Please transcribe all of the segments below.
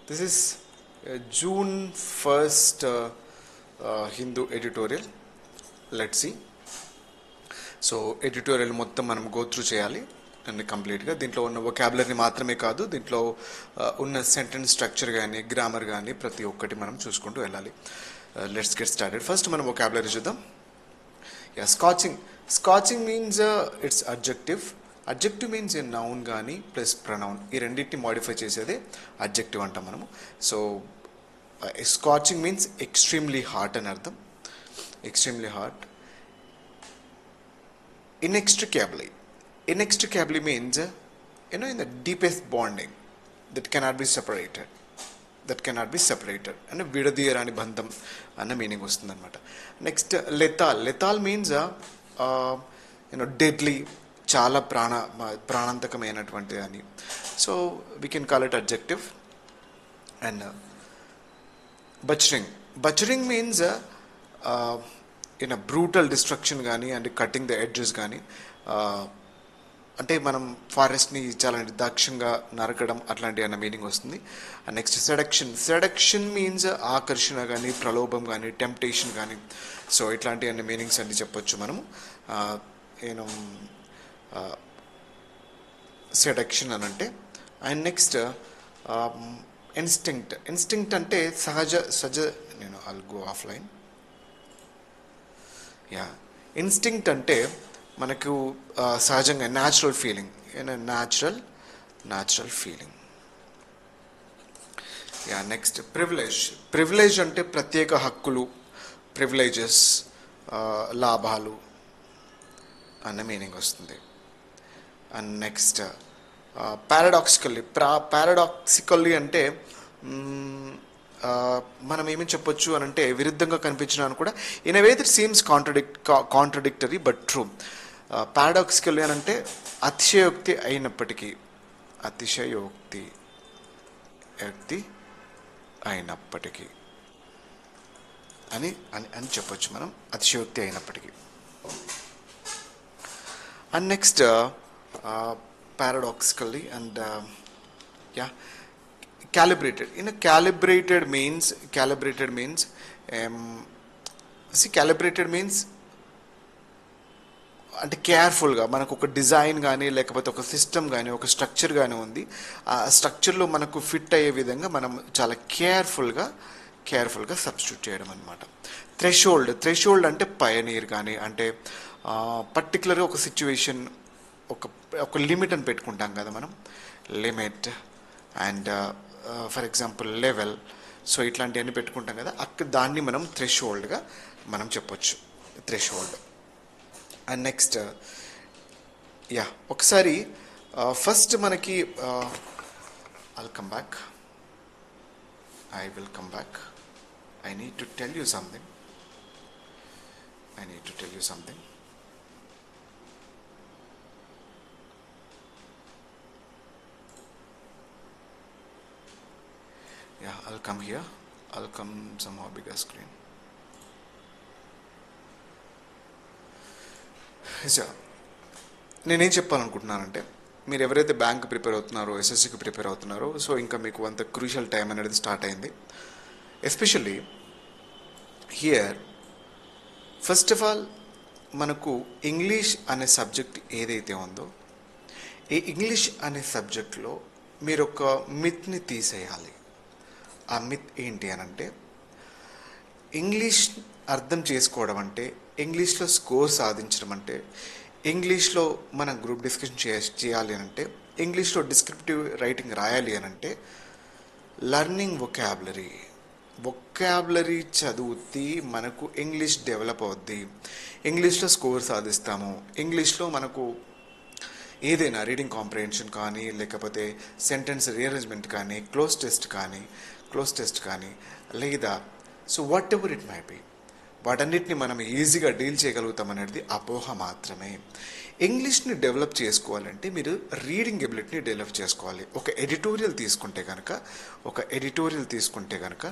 This is June 1st Hindu editorial. Let's see. So editorial మొత్తం మనం go through చేయాలి and కంప్లీట్గా. దీంట్లో ఉన్న వొకాబులరీ మాత్రమే కాదు, దీంట్లో ఉన్న సెంటెన్స్ స్ట్రక్చర్ కానీ గ్రామర్ కానీ ప్రతి ఒక్కటి మనం చూసుకుంటూ వెళ్ళాలి. Let's get started. ఫస్ట్ మనం వొకాబులరీ చూద్దాం. Scorching means it's adjective. Adjective means a noun కానీ ప్లస్ ప్రొనౌన్, ఈ రెండింటిని మాడిఫై చేసేదే అడ్జెక్టివ్ అంటాం మనము. So scorching means extremely hot అని అర్థం. Extremely hot. Inextricably means in the deepest bonding that cannot be separated, and vidadiyarani bandham anna meaning vastund anamata. Next, lethal means deadly, chala pranantakamainatvanti ani. So we can call it adjective. And butchering means in a brutal destruction కానీ and cutting the edges కానీ, అంటే మనం ఫారెస్ట్ని చాలా నిర్దాక్షంగా నరకడం అట్లాంటి అన్న meaning వస్తుంది. Next seduction means ఆకర్షణ కానీ ప్రలోభం కానీ టెంప్టేషన్ కానీ. సో ఇట్లాంటి అన్ని మీనింగ్స్ అన్ని చెప్పొచ్చు మనము. సెడక్షన్ అని అంటే. అండ్ నెక్స్ట్ ఇన్స్టింక్ట్ అంటే సహజ ఐల్ గో ఆఫ్లైన్. ఇన్స్టింక్ట్ అంటే మనకు సహజంగా natural feeling, natural feeling. Next privilege అంటే ప్రత్యేక హక్కులు, ప్రివిలేజెస్, లాభాలు అన్న మీనింగ్ వస్తుంది. అండ్ నెక్స్ట్ పారాడాక్సికల్లీ అంటే మనం ఏమేమి చెప్పొచ్చు అని అంటే విరుద్ధంగా కనిపించడానికి కూడా in a way that seems contradictory but true. Paradoxically అని అంటే అతిశయోక్తి అయినప్పటికీ అని అని చెప్పొచ్చు మనం, అతిశయోక్తి అయినప్పటికీ. And next paradoxically and calibrated. Calibrated means అంటే కేర్ఫుల్గా మనకు ఒక డిజైన్ కానీ లేకపోతే ఒక సిస్టమ్ కానీ ఒక స్ట్రక్చర్ కానీ ఉంది. ఆ స్ట్రక్చర్లో మనకు ఫిట్ అయ్యే విధంగా మనం చాలా కేర్ఫుల్గా సబ్స్టిట్యూట్ చేయడం అనమాట. థ్రెషోల్డ్ అంటే పయనీర్ కానీ, అంటే పర్టికులర్గా ఒక సిచ్యువేషన్ ఒక లిమిట్ అని పెట్టుకుంటాం కదా మనం, limit and for example level. So ఇట్లాంటివన్నీ పెట్టుకుంటాం కదా, దాన్ని మనం థ్రెషోల్డ్గా మనం చెప్పొచ్చు, థ్రెషోల్డ్. అండ్ నెక్స్ట్ ఒకసారి ఫస్ట్ మనకి I will come back. I need to tell you something. I'll come here. I'll come somehow bigger screen. నేనేం చెప్పాలనుకుంటున్నానంటే, మీరు ఎవరైతే బ్యాంక్ ప్రిపేర్ అవుతున్నారో, ఎస్ఎస్సికి ప్రిపేర్ అవుతున్నారో, సో ఇంకా మీకు అంత క్రూషియల్ టైం అనేది స్టార్ట్ అయింది. Especially here first of all మనకు ఇంగ్లీష్ అనే సబ్జెక్ట్ ఏదైతే ఉందో, ఈ ఇంగ్లీష్ అనే సబ్జెక్ట్లో మీరు ఒక మిత్ని తీసేయాలి. ఆ మిత్ ఏంటి అని అంటే, ఇంగ్లీష్ అర్థం చేసుకోవడం అంటే, ఇంగ్లీష్లో స్కోర్ సాధించడం అంటే, ఇంగ్లీష్లో మనం గ్రూప్ డిస్కషన్ చేయాలి అని అంటే, ఇంగ్లీష్లో డిస్క్రిప్టివ్ రైటింగ్ రాయాలి అని అంటే, లర్నింగ్ వొకాబులరీ చదివితే మనకు ఇంగ్లీష్ డెవలప్ అవుద్ది, ఇంగ్లీష్లో స్కోర్ సాధిస్తాము. ఇంగ్లీష్లో మనకు ఏదైనా రీడింగ్ కాంప్రిహెన్షన్ కానీ, లేకపోతే సెంటెన్స్ రీఅరేంజ్మెంట్ కానీ, క్లోజ్ టెస్ట్ కానీ లేదా so whatever it might be, వాటన్నిటిని మనం ఈజీగా డీల్ చేయగలుగుతాం అనేది అపోహ మాత్రమే. ఇంగ్లీష్ని డెవలప్ చేసుకోవాలంటే మీరు రీడింగ్ ఎబిలిటీని డెవలప్ చేసుకోవాలి. ఒక ఎడిటోరియల్ తీసుకుంటే కనుక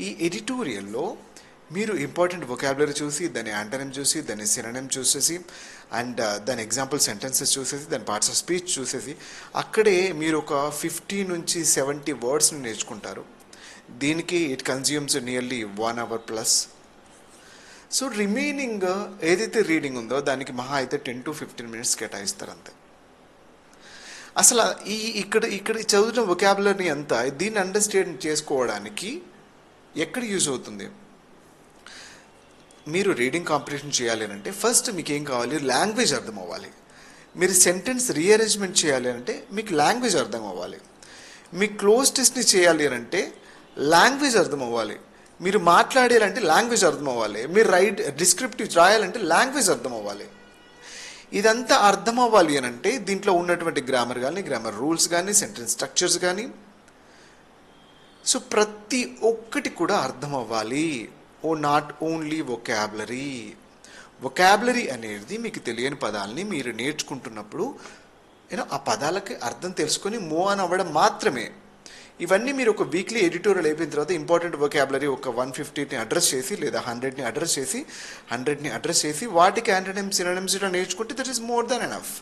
ఈ ఎడిటోరియల్లో మీరు ఇంపార్టెంట్ వొకాబులరీ చూసి, దాని యాంటనిమ్ చూసి, దాని సినోనిమ్ చూసేసి, అండ్ దాని ఎగ్జాంపుల్ సెంటెన్సెస్ చూసేసి, దాని పార్ట్స్ ఆఫ్ స్పీచ్ చూసేసి, అక్కడే మీరు ఒక 50 నుంచి 70 వర్డ్స్ని నేర్చుకుంటారు. దీనికి it consumes nearly 1 hour plus. So remaining ఏదైతే రీడింగ్ ఉందో దానికి మహా అయితే 10 to 15 minutes కేటాయిస్తారు అంతే. అసలు ఇక్కడ చదువుతున్న వొకాబులరీ అంతా దీన్ని అండర్స్టాండ్ చేసుకోవడానికి ఎక్కడ యూజ్ అవుతుంది? మీరు రీడింగ్ కాంప్రిహెన్షన్ చేయాలి అంటే ఫస్ట్ మీకు ఏం కావాలి? లాంగ్వేజ్ అర్థం అవ్వాలి. మీరు సెంటెన్స్ రీఅరేంజ్మెంట్ చేయాలి అంటే మీకు లాంగ్వేజ్ అర్థం అవ్వాలి. మీ క్లోజ్ టెస్ట్ని చేయాలి అంటే లాంగ్వేజ్ అర్థం అవ్వాలి. మీరు మాట్లాడాలంటే లాంగ్వేజ్ అర్థం అవ్వాలి. మీరు డిస్క్రిప్టివ్ రాయాలంటే లాంగ్వేజ్ అర్థం అవ్వాలి. ఇదంతా అర్థం అవ్వాలి అని అంటే దీంట్లో ఉన్నటువంటి గ్రామర్ కానీ, గ్రామర్ రూల్స్ కానీ, సెంటెన్స్ స్ట్రక్చర్స్ కానీ, సో ప్రతి ఒక్కటి కూడా అర్థం అవ్వాలి. Not only vocabulary. వొకాబులరీ అనేది మీకు తెలియని పదాలని మీరు నేర్చుకుంటున్నప్పుడు ఆ పదాలకి అర్థం తెలుసుకొని మూవ్ ఆన్ అవ్వడం మాత్రమే. ఇవన్నీ మీరు ఒక వీక్లీ ఎడిటోరియల్ అయిపోయిన తర్వాత ఇంపార్టెంట్ వొకాబులరీ ఒక 150ని అడ్రస్ చేసి లేదా 100ని అడ్రస్ చేసి వాటికి యాంటోనిమ్స్ సినోనిమ్స్ నేర్చుకుంటే that is more than enough.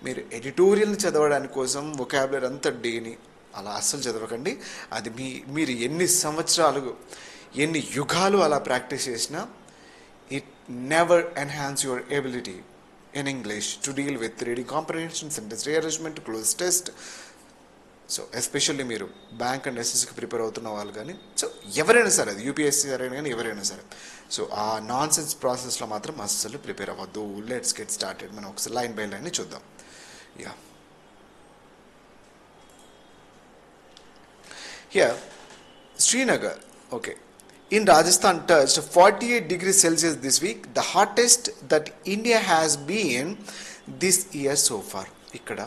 మీరు ఎడిటోరియల్ని చదవడానికి కోసం వొకాబులరీ అంతా డేని అలా అస్సలు చదవకండి. అది మీరు ఎన్ని సంవత్సరాలు ఎన్ని యుగాలు అలా ప్రాక్టీస్ చేసినా it never enhance your ability in English to deal with reading comprehension, sentence rearrangement, cloze test. So especially మీరు బ్యాంక్ అండ్ ఎస్ఎస్సికి ప్రిపేర్ అవుతున్న వాళ్ళు కానీ, సో ఎవరైనా సరే, అది యూపీఎస్సీ సరైన కానీ ఎవరైనా సరే, సో ఆ నాన్ సెన్స్ ప్రాసెస్లో మాత్రం అస్సలు ప్రిపేర్ అవ్వద్దు. Let's get started. మనం ఒకసారి లైన్ బై లైన్ చూద్దాం. Yeah, here Srinagar. Okay. In Rajasthan touched 48 degrees Celsius this week, the hottest that India has been this year so far. ఇక్కడ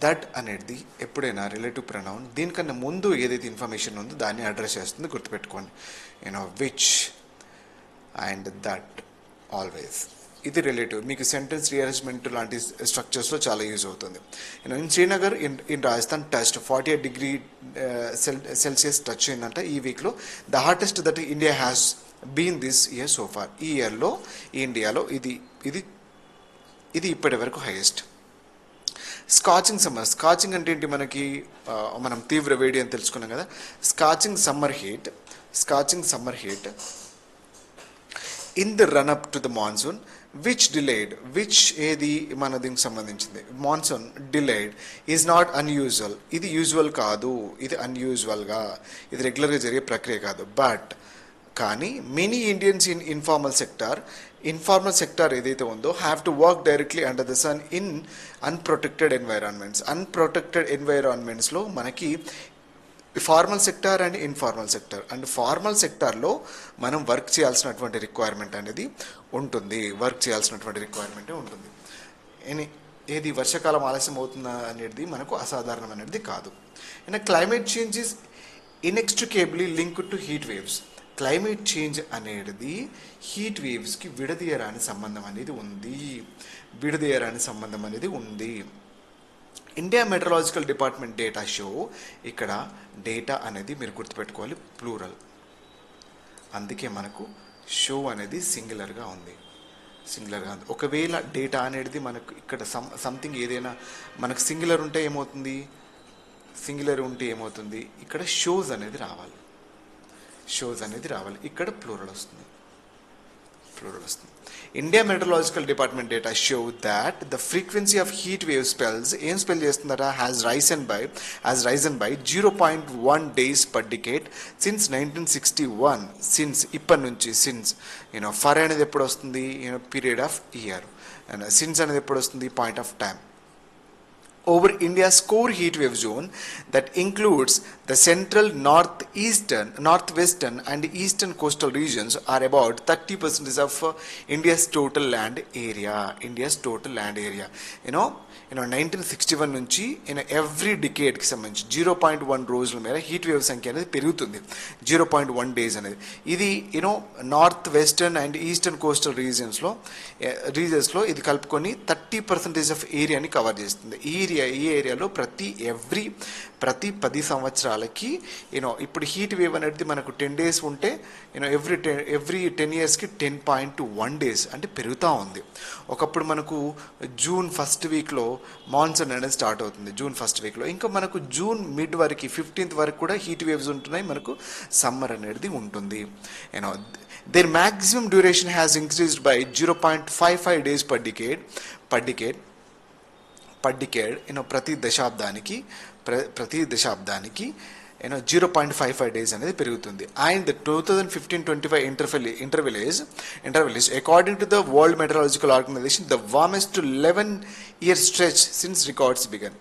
దట్ అనేది ఎప్పుడైనా రిలేటివ్ ప్రొనౌన్ దీనికన్నా ముందు ఏదైతే ఇన్ఫర్మేషన్ ఉందో దాన్ని అడ్రస్ చేస్తుంది, గుర్తుపెట్టుకోండి. Which and that always. ఇది రిలేటివ్. మీకు సెంటెన్స్ రీఅరేంజ్మెంట్ లాంటి స్ట్రక్చర్స్లో చాలా యూజ్ అవుతుంది. In Srinagar in Rajasthan touched 48 degree Celsius touch అయిందంట ఈ వీక్లో. The hottest that India has been this year so far. ఈ ఇయర్లో ఇండియాలో ఇది ఇప్పటి వరకు హైయెస్ట్. Scorching summer. స్కాచింగ్ అంటే ఏంటి? మనం తీవ్ర వేడి అని తెలుసుకున్నాం కదా. Scorching summer heat in the run up to the monsoon which ఏది మన దీనికి సంబంధించింది. Monsoon delayed is not unusual. ఇది యూజువల్ కాదు, ఇది అన్యూజువల్గా, ఇది రెగ్యులర్గా జరిగే ప్రక్రియ కాదు. కానీ many Indians in informal sector ఏదైతే ఉందో have to work directly under the sun in unprotected ఎన్వైరాన్మెంట్స్లో మనకి formal sector and informal sector. And formal సెక్టార్లో మనం వర్క్ చేయాల్సినటువంటి రిక్వైర్మెంట్ అనేది ఉంటుంది. ఏది వర్షాకాలం ఆలస్యం అవుతుందా అనేది మనకు అసాధారణం అనేది కాదు. And climate change is inextricably linked to heat waves. Climate change అనేది హీట్ వేవ్స్కి విడదీయరాని సంబంధం అనేది ఉంది. India meteorological department data show. ఇక్కడ డేటా అనేది మీరు గుర్తుపెట్టుకోవాలి ప్లూరల్, అందుకే మనకు షో అనేది సింగులర్గా ఉంది. ఒకవేళ డేటా అనేది మనకు ఇక్కడ సంథింగ్ ఏదైనా మనకు సింగులర్ ఉంటే ఏమవుతుంది? ఇక్కడ షోస్ అనేది రావాలి. ఇక్కడ ప్లూరల్ వస్తుంది. India Meteorological Department data show that the frequency of heat wave spells has risen by 0.1 days per decade since 1961. Since for అనేది ఎప్పుడు వస్తుంది? Period of year. And since అనేది ఎప్పుడు వస్తుంది? Point of time. Over India's core heat wave zone that includes the central, northwestern and eastern coastal regions are about 30% of India's total land area. 1961 నుంచి every డికేడ్కి సంబంధించి 0.1 రోజుల మేర heat wave సంఖ్య అనేది పెరుగుతుంది. 0.1 days అనేది. ఇది north western and eastern coastal రీజియన్స్లో ఇది కలుపుకొని 30% ఆఫ్ ఏరియాని కవర్ చేస్తుంది. ఈ ఈ ఏరియాలో ప్రతి 10 సంవత్సరాలకి ఇప్పుడు హీట్ వేవ్ అనేది మనకు 10 days ఉంటే ఎవ్రీ 10 yearsకి 10.1 days అంటే పెరుగుతూ ఉంది. ఒకప్పుడు మనకు జూన్ ఫస్ట్ వీక్లో మాన్సూన్ అనేది స్టార్ట్ అవుతుంది. జూన్ ఫస్ట్ వీక్లో ఇంకా మనకు జూన్ మిడ్ వరకు 15th వరకు కూడా హీట్ వేవ్స్ ఉంటున్నాయి. మనకు సమ్మర్ అనేది ఉంటుంది. Their maximum duration has increased by 0.55 days per decade. ప్రతి దశాబ్దానికి 0.55 days అనేది పెరుగుతుంది. And 2015-25 interval is according to the World Meteorological Organization the warmest 11-year stretch since records began.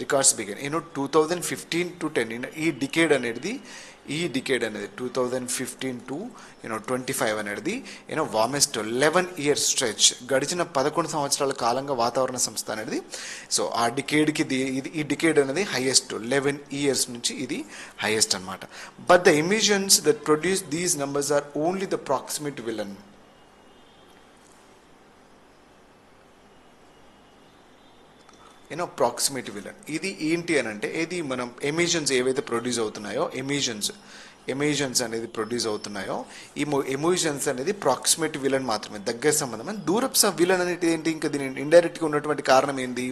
2015 to 10 ఈ డికేడ్ అనేది 2015 to 25 అనేది వార్మెస్ట్ 11-year స్ట్రెచ్ గడిచిన 11 సంవత్సరాల కాలంగా వాతావరణ సంస్థ అనేది సో ఆ డికేడ్కి ఈ డికేడ్ అనేది హైయెస్ట్ 11 years నుంచి ఇది హైయెస్ట్ అనమాట. But the emissions that produce these numbers are only the proximate villain. Proximate villain ఇది ఏంటి అని అంటే ఇది మనం ఎమిషన్స్ ఏవైతే ప్రొడ్యూస్ అవుతున్నాయో ఎమిషన్స్ అనేది ప్రొడ్యూస్ అవుతున్నాయో ఈ ఎమిషన్స్ అనేది ప్రాక్సిమేట్ విలన్ మాత్రమే, దగ్గర సంబంధం. దూరపు విలన్ అనేది ఏంటి? ఇంకా దీని ఇండైరెక్ట్గా ఉన్నటువంటి కారణం ఏంది?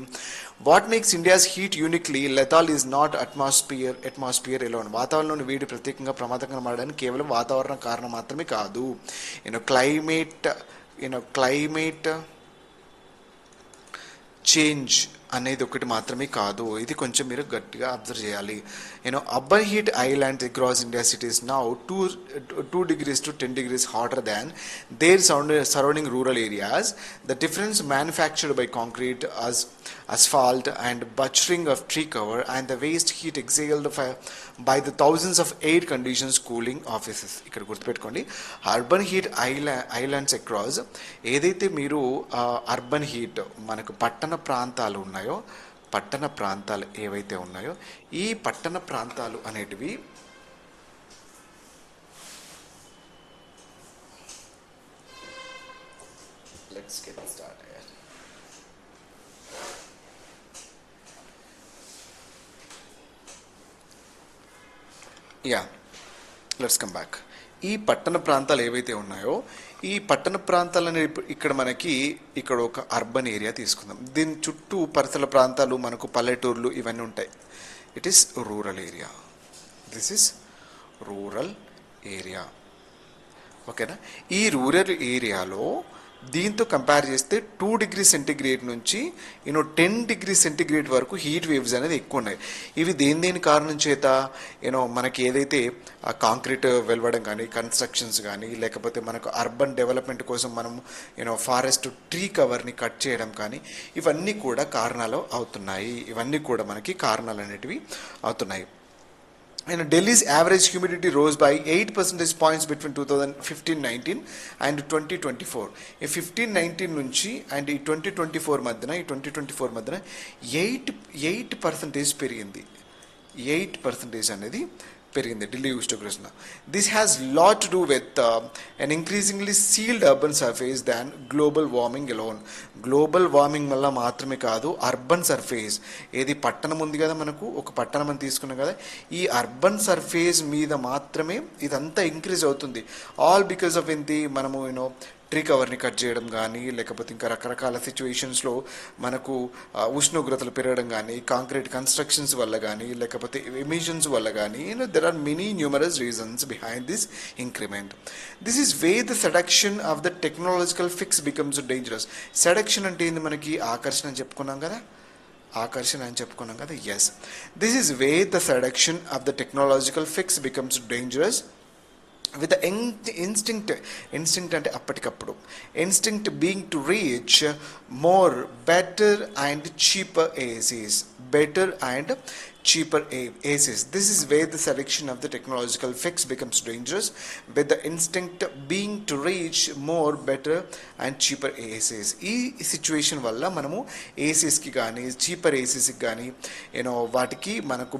What makes India's heat uniquely lethal is not atmosphere alone. వాతావరణంలోని వేడి ప్రత్యేకంగా ప్రమాదకరంగా మారడానికి కేవలం వాతావరణ కారణం మాత్రమే కాదు. క్లైమేట్ చేంజ్ అనేది ఒకటి మాత్రమే కాదు. ఇది కొంచెం మీరు గట్టిగా అబ్జర్వ్ చేయాలి. Urban heat islands across India cities now 2 degrees to 10 degrees hotter than their surrounding rural areas. The difference manufactured by concrete, asphalt and butchering of tree cover and the waste heat exhaled by the thousands of air conditions cooling offices. ఇక్కడ గుర్తుపెట్టుకోండి, urban heat islands across ఏదైతే మీరు urban heat మనకు పట్టణ ప్రాంతాలు ఏవైతే ఉన్నాయో ఈ పట్టణ ప్రాంతాలు అనేటివి let's get started. Let's come back. ఈ పట్టణ ప్రాంతాలు ఏవైతే ఉన్నాయో ఈ పట్టణ ప్రాంతాలని ఇక్కడ మనకి ఇక్కడ ఒక అర్బన్ ఏరియా తీసుకుందాం. దీని చుట్టూ పరిసర ప్రాంతాలు మనకు పల్లెటూర్లు ఇవన్నీ ఉంటాయి. It is rural area. This is rural area. ఓకేనా? ఈ రూరల్ ఏరియాలో దీంతో కంపేర్ చేస్తే 2 degrees centigrade నుంచి 10 degrees centigrade వరకు హీట్ వేవ్స్ అనేది ఎక్కువ ఉన్నాయి. ఇవి దేని కారణం చేత మనకి ఏదైతే కాంక్రీట్ వెలవడం కానీ కన్స్ట్రక్షన్స్ కానీ లేకపోతే మనకు అర్బన్ డెవలప్మెంట్ కోసం మనం ఫారెస్ట్ ట్రీ కవర్ని కట్ చేయడం కానీ ఇవన్నీ కూడా కారణాలు అవుతున్నాయి. ఇవన్నీ కూడా మనకి కారణాలు అనేటివి అవుతున్నాయి. Delhi's average humidity rose by 8 percentage points between 2015-19 and 2024. ఈ 15-19 నుంచి అండ్ ఈ 2024 మధ్యన 8% పెరిగింది. 8% అనేది పెరిగింది ఢిల్లీ ఉష్ణోగ్రత. This has lot to do with an increasingly sealed urban surface than global warming alone. Global warming వల్ల మాత్రమే కాదు, అర్బన్ సర్ఫేస్ ఏది పట్టణం ఉంది కదా, మనకు ఒక పట్టణం అని తీసుకున్నాం కదా, ఈ అర్బన్ సర్ఫేస్ మీద మాత్రమే ఇదంతా ఇంక్రీజ్ అవుతుంది. ఆల్ బికాస్ ఆఫ్ ఏంటి, మనము ట్రీ కవర్ని కట్ చేయడం కానీ లేకపోతే ఇంకా రకరకాల సిచ్యువేషన్స్లో మనకు ఉష్ణోగ్రతలు పెరగడం కానీ కాంక్రీట్ కన్స్ట్రక్షన్స్ వల్ల కానీ లేకపోతే ఎమిషన్స్ వల్ల కానీ there are many numerous reasons behind this increment. This is way the seduction of the technological fix becomes dangerous. Seduction అంటే ఏంది? మనకి ఆకర్షణ అని చెప్పుకున్నాం కదా, yes, this is way the seduction of the technological fix becomes dangerous with the instinct అంటే అప్పటికప్పుడు instinct being to reach more better and cheaper ACs, better and cheaper ACs. This is where the selection of the technological fix becomes dangerous, with the instinct being to reach more, better and cheaper ACs. ఈ situation వల్ల మనము ఏసీస్కి కానీ cheaper ఏసీస్కి కానీ వాటికి మనకు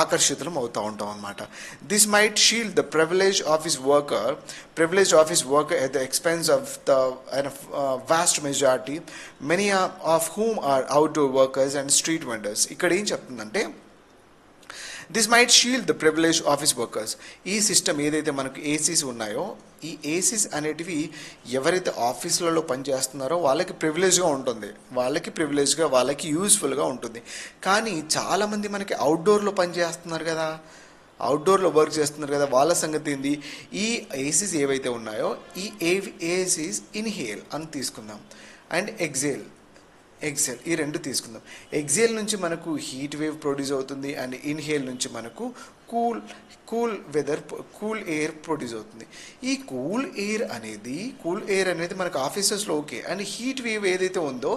ఆకర్షితులం అవుతూ ఉంటాం అనమాట. This might shield the privilege office worker at the expense of the vast majority, many of whom are outdoor workers and street vendors. ఇక్కడ ఏం చెప్తుందంటే, this might shield the privilege office workers. ఈ సిస్టమ్ ఏదైతే మనకు ACs ఉన్నాయో, ఈ ACs అనేటివి ఎవరైతే ఆఫీసులలో పనిచేస్తున్నారో వాళ్ళకి ప్రివిలేజ్గా ఉంటుంది, వాళ్ళకి యూస్ఫుల్గా ఉంటుంది. కానీ చాలామంది మనకి అవుట్డోర్లో పనిచేస్తున్నారు కదా, అవుట్డోర్లో వర్క్ చేస్తున్నారు కదా, వాళ్ళ సంగతి ఏంది? ఈ ఏసీస్ ఏవైతే ఉన్నాయో ఈ ఏసీస్ ఇన్హేల్ అని తీసుకుందాం అండ్ ఎగ్జేల్ ఈ రెండు తీసుకుందాం. ఎగ్జేల్ నుంచి మనకు హీట్ వేవ్ ప్రొడ్యూస్ అవుతుంది అండ్ ఇన్హేల్ నుంచి మనకు కూల్ ఎయిర్ ప్రొడ్యూస్ అవుతుంది. ఈ కూల్ ఎయిర్ అనేది మనకు ఆఫీసెస్లో ఓకే, అండ్ హీట్ వేవ్ ఏదైతే ఉందో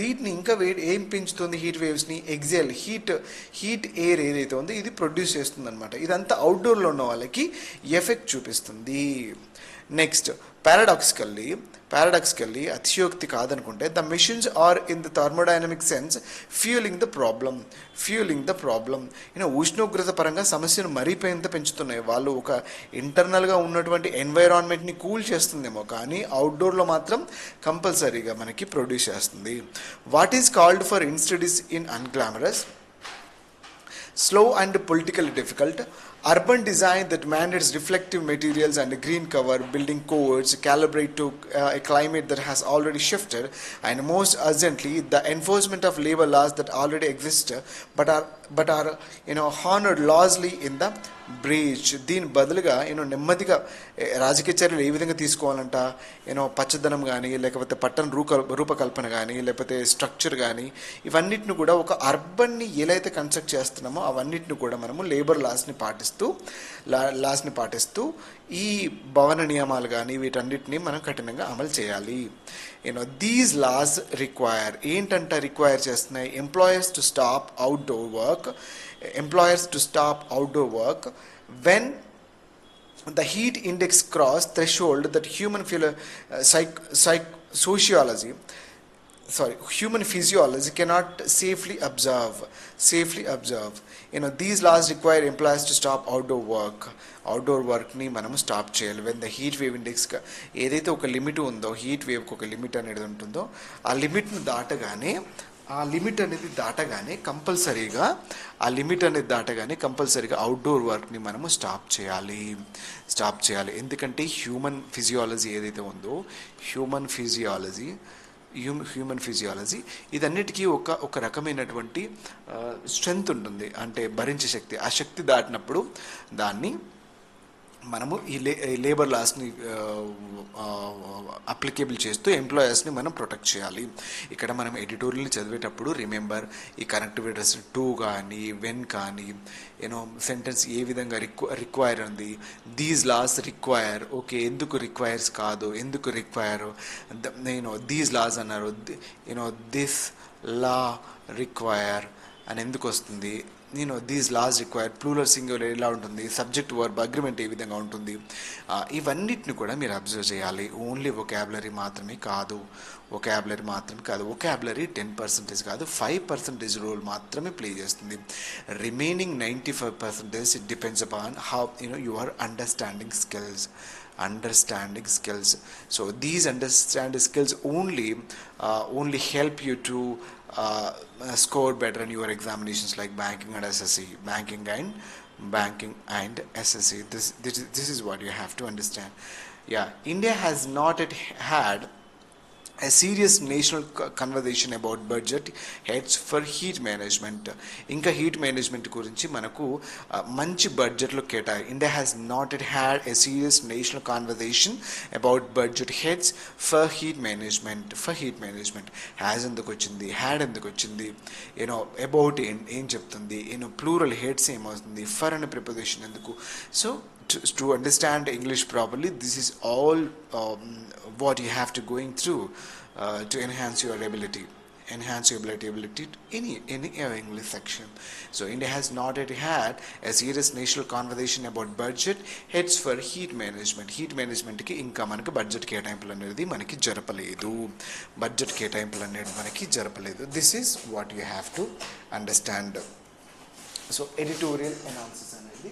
దీన్ని ఇంకా ఏం పెంచుతుంది? హీట్ వేవ్స్ని ఎగ్జేల్ హీట్ ఎయిర్ ఏదైతే ఉందో ఇది ప్రొడ్యూస్ చేస్తుంది అనమాట. ఇదంతా అవుట్డోర్లో ఉన్న వాళ్ళకి ఎఫెక్ట్ చూపిస్తుంది. నెక్స్ట్, పారాడాక్సికల్లీ అతిశయోక్తి కాదనుకుంటే, the emissions are in the thermodynamic sense fuelling the problem. ఉష్ణోగ్రత పరంగా సమస్యను మరీపోయేంత పెంచుతున్నాయి. వాళ్ళు ఒక ఇంటర్నల్గా ఉన్నటువంటి ఎన్వైరాన్మెంట్ని కూల్ చేస్తుందేమో, కానీ అవుట్డోర్లో మాత్రం కంపల్సరీగా మనకి ప్రొడ్యూస్ చేస్తుంది. What is called for instead is in unglamorous, slow and politically difficult, urban design that mandates reflective materials and green cover building codes calibrate to a climate that has already shifted, and most urgently the enforcement of labor laws that already exist but are honored largely in the breach. దీని బదులుగా నెమ్మదిగా రాజకీయ చర్యలు ఏ విధంగా తీసుకోవాలంట, పచ్చదనం కానీ లేకపోతే పట్టణ రూపకల్పన కానీ లేకపోతే స్ట్రక్చర్ కానీ ఇవన్నిటిని కూడా ఒక అర్బన్ని ఎలా కన్స్ట్రక్ట్ చేస్తున్నామో అవన్నిటిని కూడా మనము లేబర్ లాస్ని పాటిస్తూ ఈ భవన నియమాలు కానీ వీటన్నిటిని మనం కఠినంగా అమలు చేయాలి. దీస్ లాస్ రిక్వైర్ చేస్తున్నాయి employers to stop outdoor work when the heat index cross threshold that human physiology cannot safely observe. These laws require employers to stop outdoor work ni manamu stop cheyali when the heat wave index ఏదైతే ఒక limit ఉందో, heat వేవ్కి ఒక limit అనేది ఉంటుందో, ఆ లిమిట్ని దాటగానే కంపల్సరీగా outdoor వర్క్ని మనము స్టాప్ చేయాలి. ఎందుకంటే హ్యూమన్ ఫిజియాలజీ ఏదైతే ఉందో, హ్యూమన్ ఫిజియాలజీ ఇదన్నిటికీ ఒక రకమైనటువంటి స్ట్రెంగ్త్ ఉంటుంది, అంటే భరించే శక్తి. ఆ శక్తి దాటినప్పుడు దాన్ని మనము ఈ లేబర్ లాస్ని అప్లికేబుల్ చేస్తూ ఎంప్లాయర్స్ని మనం ప్రొటెక్ట్ చేయాలి. ఇక్కడ మనం ఎడిటోరియల్ని చదివేటప్పుడు రిమెంబర్ ఈ కనెక్టివ్ అడ్రస్ టు కానీ వెన్ కానీ సెంటెన్స్ ఏ విధంగా రిక్వైర్ ఉంది. దీస్ లాస్ రిక్వైర్, ఓకే, ఎందుకు రిక్వైర్స్ కాదు, ఎందుకు రిక్వైర్ దీస్ లాస్ అన్నారు, దిస్ లా రిక్వైర్ అని ఎందుకు వస్తుంది, these laws require plural singular ఎలా ఉంటుంది, సబ్జెక్ట్ వర్బ్ అగ్రిమెంట్ ఏ విధంగా ఉంటుంది, ఇవన్నిటిని కూడా మీరు అబ్జర్వ్ చేయాలి. ఓన్లీ వొకాబులరీ మాత్రమే కాదు, వొకాబులరీ 10% కాదు, 5% రోల్ మాత్రమే ప్లే చేస్తుంది. Remaining 95% it depends upon how your understanding skills. So these understanding skills only help you to score better in your examinations like banking and SSC. This is what you have to understand. India has not yet had a serious national conversation about budget heads for heat management. ఇంకా heat management గురించి మనకు మంచి బడ్జెట్లో కేటాయి. India has not yet had a serious national conversation about budget heads for heat management. Has ఎందుకు వచ్చింది, had ఎందుకు వచ్చింది, అబౌట్ ఏం చెప్తుంది, ప్లూరల్ హెడ్స్ ఏమవుతుంది, ఫర్ అనే ప్రిపోజిషన్ ఎందుకు. So to understand English properly, this is all what you have to going through to enhance your ability. enhance your ability to any English section. So India has not yet had a serious national conversation about budget heads for heat management. Heat management కి ఇంకా మనకి budget కేటాయింపులు అనేది మనకి జరపలేదు. Budget కేటాయింపులు అనేది మనకి జరపలేదు. This is what you have to understand. So editorial analysis అనేది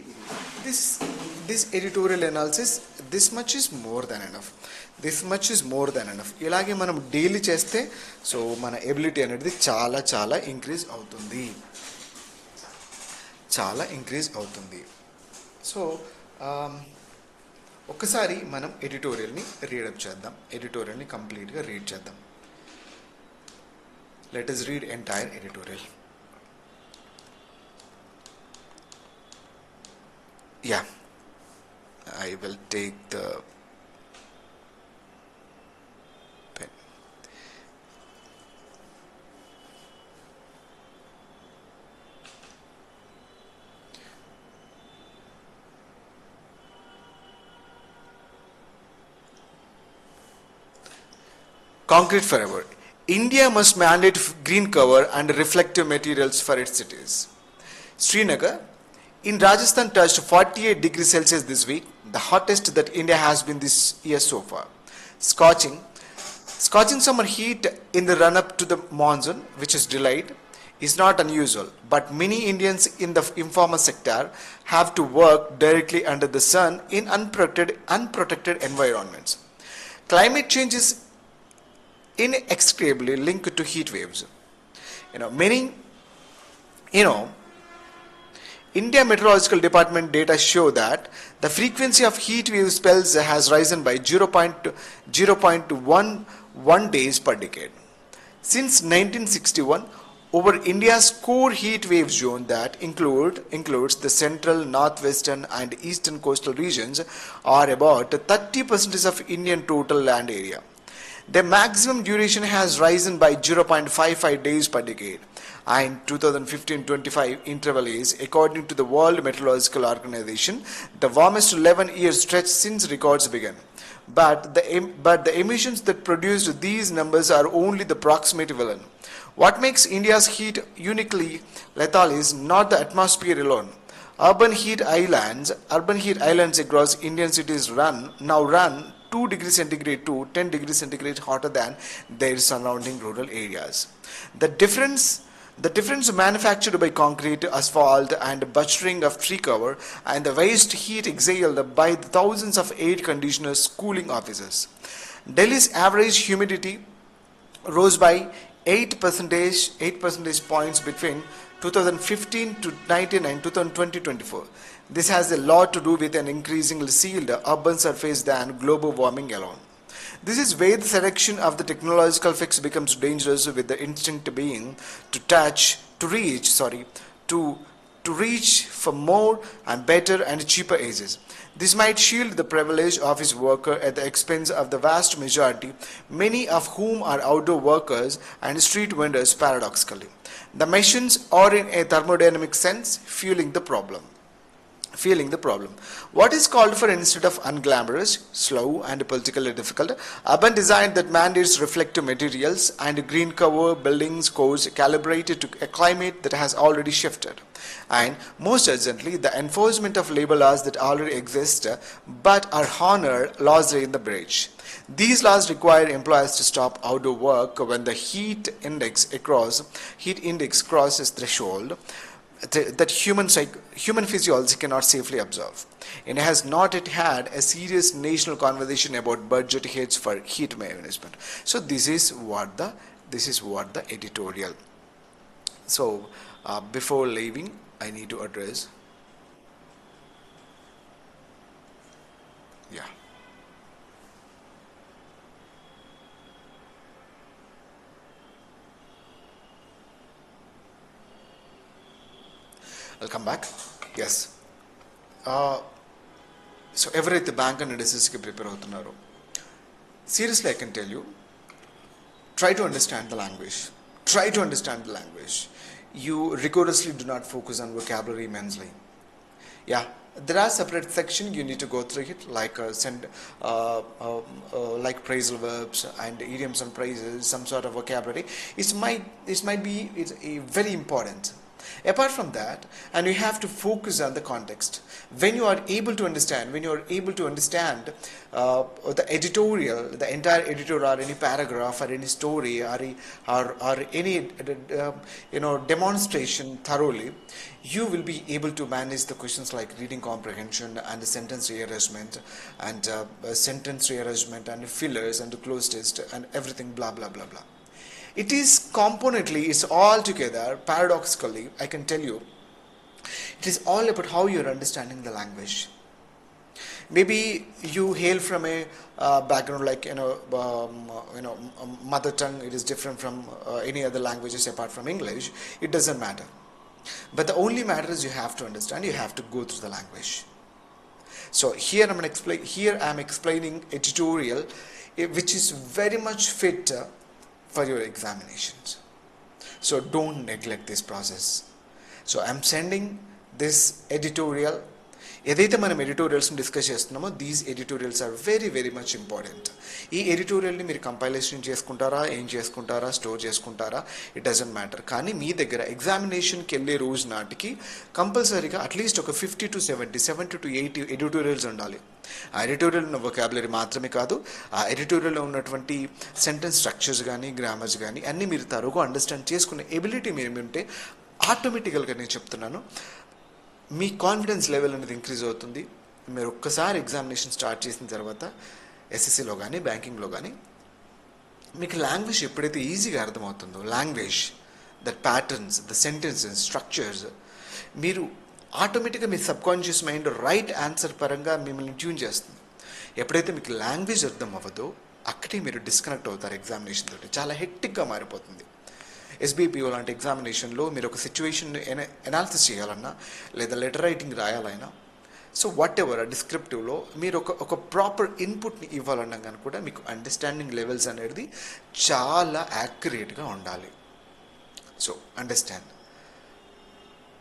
this editorial analysis this much is more than enough. This much is more than enough. ఇలాగే మనం డైలీ చేస్తే సో మన ఎబిలిటీ అనేది చాలా చాలా ఇంక్రీజ్ అవుతుంది. చాలా ఇంక్రీజ్ అవుతుంది. సో ఒక్కసారి మనం ఎడిటోరియల్ని రీడప్ చేద్దాం. ఎడిటోరియల్ని కంప్లీట్గా రీడ్ చేద్దాం. Let us read entire editorial. Yeah, I will take the pen. Concrete forever. India must mandate green cover and reflective materials for its cities. Srinagar in Rajasthan touched 48 degrees Celsius this week, the hottest that India has been this year so far. Scorching summer heat in the run-up to the monsoon, which is delayed, is not unusual, but many Indians in the informal sector have to work directly under the sun in unprotected environments. Climate change is inextricably linked to heat waves. India Meteorological Department data show that the frequency of heat wave spells has risen by 0.11 days per decade. Since 1961, over India's core heat wave zone that includes the central, northwestern and eastern coastal regions are about 30% of Indian total land area. The maximum duration has risen by 0.55 days per decade. And 2015-25 interval is, according to the World Meteorological Organization, the warmest 11-year stretch since records began. But the emissions that produced these numbers are only the proximate villain. What makes India's heat uniquely lethal is not the atmosphere alone. Urban heat islands across Indian cities now run 2 degrees centigrade to 10 degrees centigrade hotter than their surrounding rural areas. The difference manufactured by concrete, asphalt and butchering of tree cover and the waste heat exhaled by the thousands of air conditioners cooling offices. Delhi's average humidity rose by 8 percentage points between 2015 to 19 and 2020-24. This has a lot to do with an increasingly sealed urban surface than global warming alone. This is where the selection of the technological fix becomes dangerous, with the instinct being to reach for more and better and cheaper ages. This might shield the privilege of his worker at the expense of the vast majority, many of whom are outdoor workers and street vendors paradoxically. The machines are in a thermodynamic sense feeling the problem. What is called for instead of unglamorous, slow and politically difficult, urban design that mandates reflective materials and green cover buildings codes calibrated to a climate that has already shifted. And most urgently, the enforcement of labor laws that already exist but are honored laws in the breach. These laws require employers to stop outdoor work when the heat index crosses threshold that human physiology cannot safely observe. It has not yet had a serious national conversation about budget hits for heat management. So this is what the editorial. So before leaving, I need to address. Yeah. I'll come back. Yes. So ఎవరైతే bank and ఎస్ఎస్సికి prepare అవుతున్నారో, seriously I can tell you, try to understand the language. You rigorously do not focus on vocabulary immensely. Yeah, there are separate section you need to go through it, like like phrasal verbs and idioms and phrases, some sort of vocabulary. It's very important. Apart from that, and you have to focus on the context. When you are able to understand, the editorial, the entire editorial, or any paragraph, or any story, or any demonstration thoroughly, you will be able to manage the questions like reading comprehension and the sentence rearrangement and fillers and the close test and everything, blah blah blah blah. It is componently, it's all together, paradoxically, I can tell you, it is all about how you're understanding the language. Maybe you hail from a background like mother tongue. It is different from any other languages apart from English. It doesn't matter. But the only matter is you have to understand. You have to go through the language. So here I'm explaining a tutorial which is very much fit for your examinations. So don't neglect this process. So I'm sending this editorial. ఏదైతే మనం ఎడిటోరియల్స్ని discuss చేస్తున్నామో these editorials are very very much important. ఈ ఎడిటోరియల్ని మీరు compilation చేసుకుంటారా, ఏం చేసుకుంటారా, స్టోర్ చేసుకుంటారా, ఇట్ డజంట్ మ్యాటర్. కానీ మీ దగ్గర ఎగ్జామినేషన్కి వెళ్ళే రోజు నాటికి కంపల్సరీగా అట్లీస్ట్ ఒక 50 to 70 to 80 ఎడిటోరియల్స్ ఉండాలి. ఆ ఎడిటోరియల్ ఉన్న వొకాబులరీ మాత్రమే కాదు, ఆ ఎడిటోరియల్లో ఉన్నటువంటి సెంటెన్స్ స్ట్రక్చర్స్ కానీ, గ్రామర్స్ కానీ అన్నీ మీరు తరువుగా అండర్స్టాండ్ చేసుకునే ఎబిలిటీ మీరు ఉంటే ఆటోమేటికల్గా నేను చెప్తున్నాను మీ కాన్ఫిడెన్స్ లెవెల్ అనేది ఇంక్రీజ్ అవుతుంది. మీరు ఒక్కసారి ఎగ్జామినేషన్ స్టార్ట్ చేసిన తర్వాత ఎస్ఎస్సిలో కానీ, బ్యాంకింగ్లో కానీ మీకు లాంగ్వేజ్ ఎప్పుడైతే ఈజీగా అర్థమవుతుందో, language, that patterns, the sentences, structures, మీరు ఆటోమేటిక్గా మీ సబ్కాన్షియస్ మైండ్ రైట్ ఆన్సర్ పరంగా మిమ్మల్ని ట్యూన్ చేస్తుంది. ఎప్పుడైతే మీకు లాంగ్వేజ్ అర్థం అవ్వదో అక్కడే మీరు డిస్కనెక్ట్ అవుతారు ఎగ్జామినేషన్ తోటి. చాలా హెక్టిక్గా మారిపోతుంది. ఎస్బీపీఓ లాంటి ఎగ్జామినేషన్లో మీరు ఒక సిచ్యువేషన్ ఎనాలిసిస్ చేయాలన్నా, లేదా లెటర్ రైటింగ్ రాయాలన్నా, సో వాట్ ఎవర్ డిస్క్రిప్టివ్లో మీరు ఒక ప్రాపర్ ఇన్పుట్ని ఇవ్వాలన్నా కానీ కూడా మీకు అండర్స్టాండింగ్ లెవెల్స్ అనేది చాలా యాక్యురేట్గా ఉండాలి. So understand,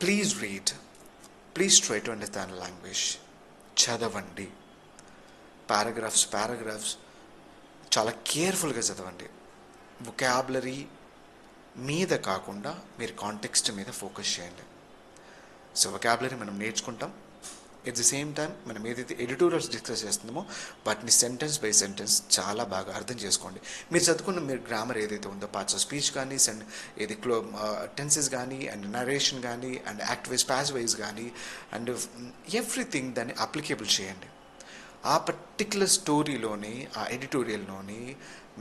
please read, please try to understand language. చదవండి, పారాగ్రాఫ్స్ చాలా కేర్ఫుల్గా చదవండి. వొకాబులరీ మీద కాకుండా మీరు కాంటెక్స్ట్ మీద ఫోకస్ చేయండి. సో వొకాబులరీ మనం నేర్చుకుంటాం, ఎట్ ది సేమ్ టైం మనం ఏదైతే ఎడిటోరియల్స్ డిస్కస్ చేస్తున్నామో వాటిని సెంటెన్స్ బై సెంటెన్స్ చాలా బాగా అర్థం చేసుకోండి. మీరు చదువుకున్న మీరు గ్రామర్ ఏదైతే ఉందో, పార్ట్స్ ఆఫ్ స్పీచ్ కానీ, ఏది టెన్సెస్ కానీ, అండ్ నరేషన్ కానీ, and act wise, pass wise కానీ, అండ్ ఎవ్రీథింగ్ దాన్ని అప్లికేబుల్ చేయండి. ఆ పర్టిక్యులర్ స్టోరీలోని, ఆ ఎడిటోరియల్లోని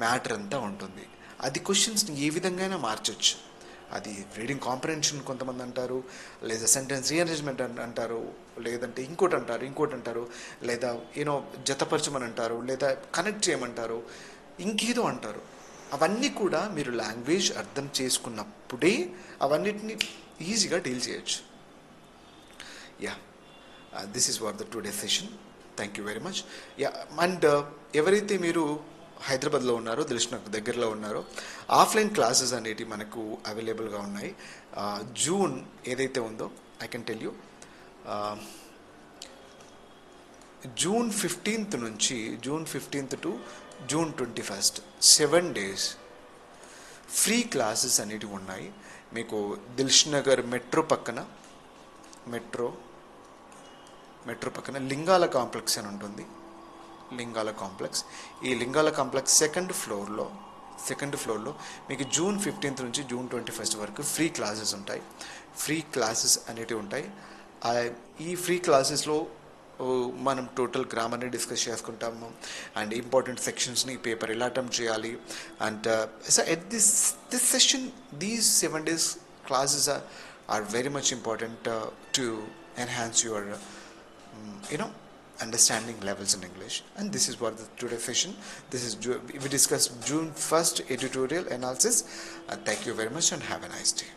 మ్యాటర్ అంతా ఉంటుంది. అది క్వశ్చన్స్ని ఏ విధంగా మార్చొచ్చు. అది రీడింగ్ కాంప్రహెన్షన్ కొంతమంది అంటారు, లేదా సెంటెన్స్ రీఅరేంజ్మెంట్ అంటారు, లేదంటే ఇంకోటి అంటారు, లేదా జతపరచమని అంటారు, లేదా కనెక్ట్ చేయమంటారు, ఇంకేదో అంటారు. అవన్నీ కూడా మీరు లాంగ్వేజ్ అర్థం చేసుకున్నప్పుడే అవన్నిటిని ఈజీగా డీల్ చేయొచ్చు. Yeah, this is what the today session. Thank you very much. Yeah, and ఎవరైతే మీరు హైదరాబాద్లో ఉన్నారో, దిల్షుఖ్నగర్ దగ్గరలో ఉన్నారో, ఆఫ్లైన్ క్లాసెస్ అనేవి మనకు అవైలబుల్గా ఉన్నాయి. జూన్ ఏదైతే ఉందో, I can tell you, June 15th నుంచి June 15th to June 21st 7 days free classes అనేటివి ఉన్నాయి. మీకు దిల్షుఖ్నగర్ మెట్రో పక్కన లింగాల కాంప్లెక్స్ అని ఉంటుంది. లింగాల కాంప్లెక్స్, ఈ లింగాల కాంప్లెక్స్ సెకండ్ ఫ్లోర్లో మీకు June 15th నుంచి June 21st వరకు ఫ్రీ క్లాసెస్ ఉంటాయి. ఫ్రీ క్లాసెస్ అనేటివి ఉంటాయి. ఈ ఫ్రీ క్లాసెస్లో మనం టోటల్ గ్రామర్ని డిస్కస్ చేసుకుంటాము, అండ్ ఇంపార్టెంట్ సెక్షన్స్ని పేపర్ ఎలా అటెంప్ట్ చేయాలి. And so at this session, these 7 days classes are very much important to enhance your understanding levels in English. And this is what the today's session. We discussed June 1st editorial analysis. Thank you very much and have a nice day.